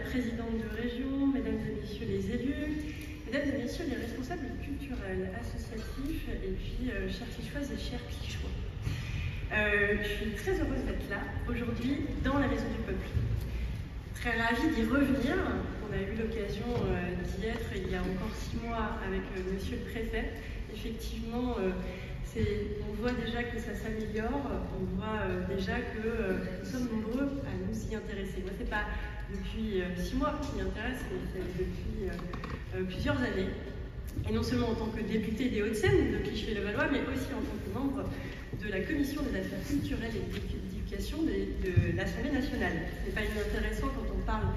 présidente de région, mesdames et messieurs les élus, mesdames et messieurs les responsables culturels, associatifs, et puis chers Quichoises et chers Quichois. Je suis très heureuse d'être là aujourd'hui dans la Maison du Peuple. Très ravie d'y revenir. On a eu l'occasion d'y être il y a encore 6 mois avec monsieur le préfet. Effectivement, on voit déjà que ça s'améliore, on voit déjà que nous sommes nombreux à nous y intéresser. Moi, ce n'est pas depuis 6 mois que je m'y intéresse, mais c'est depuis plusieurs années. Et non seulement en tant que députée des Hauts-de-Seine, de Clichy-le-Valois, mais aussi en tant que membre de la Commission des affaires culturelles et d'éducation de l'Assemblée nationale. Ce n'est pas inintéressant quand on parle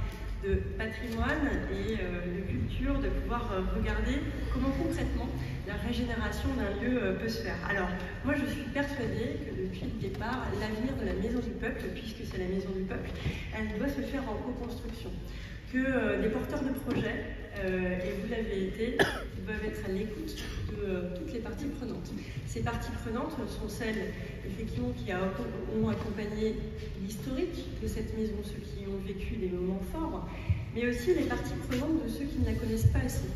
de patrimoine et de culture, de pouvoir regarder comment concrètement la régénération d'un lieu peut se faire. Alors, moi je suis persuadée que depuis le départ, l'avenir de la Maison du Peuple, puisque c'est la Maison du Peuple, elle doit se faire en co-construction. Que les porteurs de projets, et vous l'avez été, doivent être à l'écoute de toutes les parties prenantes. Ces parties prenantes sont celles, effectivement, qui ont accompagné l'historique de cette maison, ceux qui ont vécu des moments forts, mais aussi les parties prenantes de ceux qui ne la connaissent pas assez,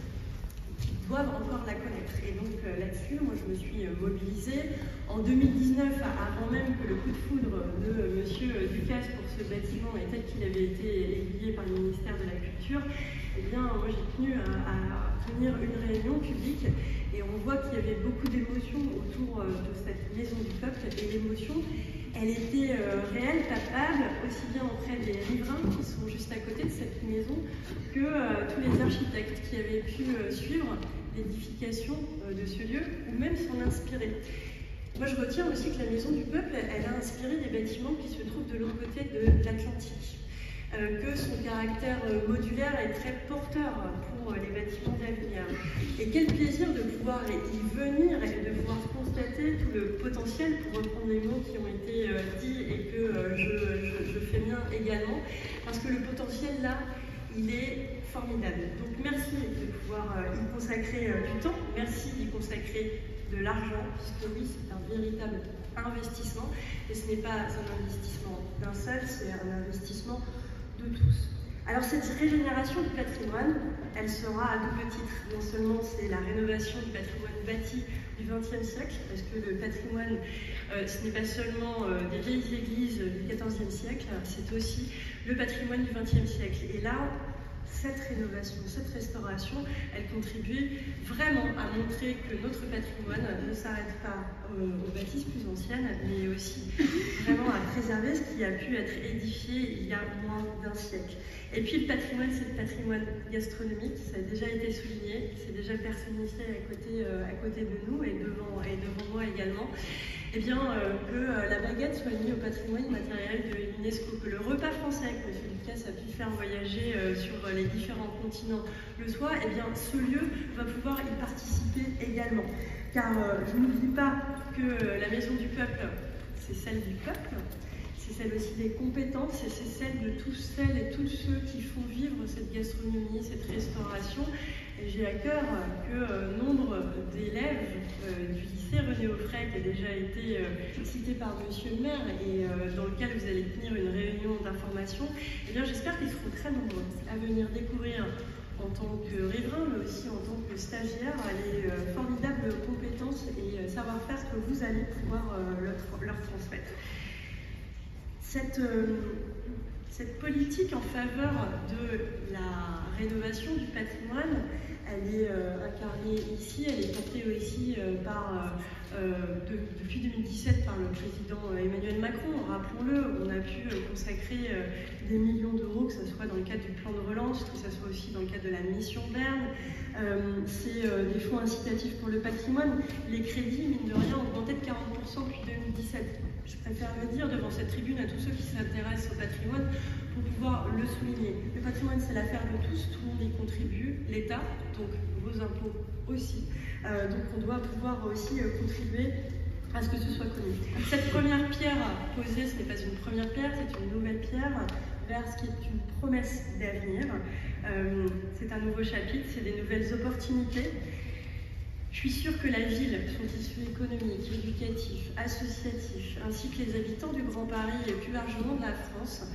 qui doivent encore la connaître. Et donc là-dessus, moi je me suis mobilisée. En 2019, avant même que le coup de foudre de monsieur Ducasse pour ce bâtiment et tel qu'il avait été aiguillé par le ministère de la Culture, eh bien, moi j'ai tenu à tenir une réunion publique et on voit qu'il y avait beaucoup d'émotions autour de cette Maison du Peuple, et l'émotion, elle était réelle, palpable, aussi bien auprès des riverains qui sont juste à côté de cette maison que tous les architectes qui avaient pu suivre l'édification de ce lieu ou même s'en inspirer. Moi je retiens aussi que la Maison du Peuple, elle a inspiré des bâtiments qui se trouvent de l'autre côté de l'Atlantique. Que son caractère modulaire est très porteur pour les bâtiments d'avenir. Et quel plaisir de pouvoir y venir et de pouvoir constater tout le potentiel, pour reprendre les mots qui ont été dits et que je fais mien également, parce que le potentiel là, il est formidable. Donc merci de pouvoir y consacrer du temps, merci d'y consacrer de l'argent, puisque oui, c'est un véritable investissement, et ce n'est pas un investissement d'un seul, c'est un investissement de tous. Alors cette régénération du patrimoine, elle sera à double titre. Non seulement c'est la rénovation du patrimoine bâti du XXe siècle, parce que le patrimoine, ce n'est pas seulement des vieilles églises du XIVe siècle, c'est aussi le patrimoine du XXe siècle. Et là, cette rénovation, cette restauration, elle contribue vraiment à montrer que notre patrimoine ne s'arrête pas aux bâtisses plus anciennes, mais aussi vraiment à préserver ce qui a pu être édifié il y a moins d'un siècle. Et puis le patrimoine, c'est le patrimoine gastronomique, ça a déjà été souligné, c'est déjà personnifié à côté de nous et devant moi également. Eh bien, que la baguette soit liée au patrimoine matériel de l'UNESCO, que le repas français que M. Ducasse a pu faire voyager sur les différents continents le soit, eh bien, ce lieu va pouvoir y participer également. Car je n'oublie pas que la Maison du Peuple, c'est celle du peuple, c'est celle aussi des compétences, et c'est celle de tous celles et tous ceux qui font vivre cette gastronomie, cette restauration. Et j'ai à cœur que nombre d'élèves du lycée René Offray, qui a déjà été cité par monsieur le maire et dans lequel vous allez tenir une réunion d'information, eh bien j'espère qu'ils seront très nombreux à venir découvrir en tant que riverains, mais aussi en tant que stagiaires, les formidables compétences et savoir-faire que vous allez pouvoir leur transmettre. Cette politique en faveur de la rénovation du patrimoine, elle est incarnée ici, elle est portée aussi depuis 2017 par le président Emmanuel Macron. Rappelons-le, on a pu consacrer des millions d'euros, que ce soit dans le cadre du plan de relance, que ce soit aussi dans le cadre de la mission Berne. C'est des fonds incitatifs pour le patrimoine. Les crédits, mine de rien, ont augmenté de 40% depuis 2017. Je préfère le dire devant cette tribune à tous ceux qui s'intéressent au patrimoine pour pouvoir le souligner. Le patrimoine, c'est l'affaire de tous, tout le monde y contribue, l'État, donc vos impôts aussi. Donc on doit pouvoir aussi contribuer à ce que ce soit connu. Cette première pierre posée, ce n'est pas une première pierre, c'est une nouvelle pierre vers ce qui est une promesse d'avenir. C'est un nouveau chapitre, c'est des nouvelles opportunités. Je suis sûre que la ville, son tissu économique, éducatif, associatif, ainsi que les habitants du Grand Paris et plus largement de la France,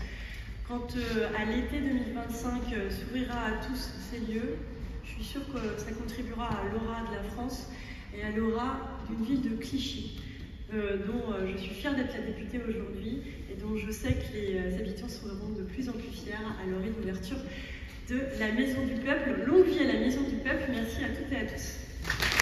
Quand à l'été 2025 s'ouvrira à tous ces lieux, je suis sûre que ça contribuera à l'aura de la France et à l'aura d'une ville de Clichy, dont je suis fière d'être la députée aujourd'hui et dont je sais que les habitants seront de plus en plus fiers à l'orée d'ouverture de la Maison du Peuple. Longue vie à la Maison du Peuple. Merci à toutes et à tous.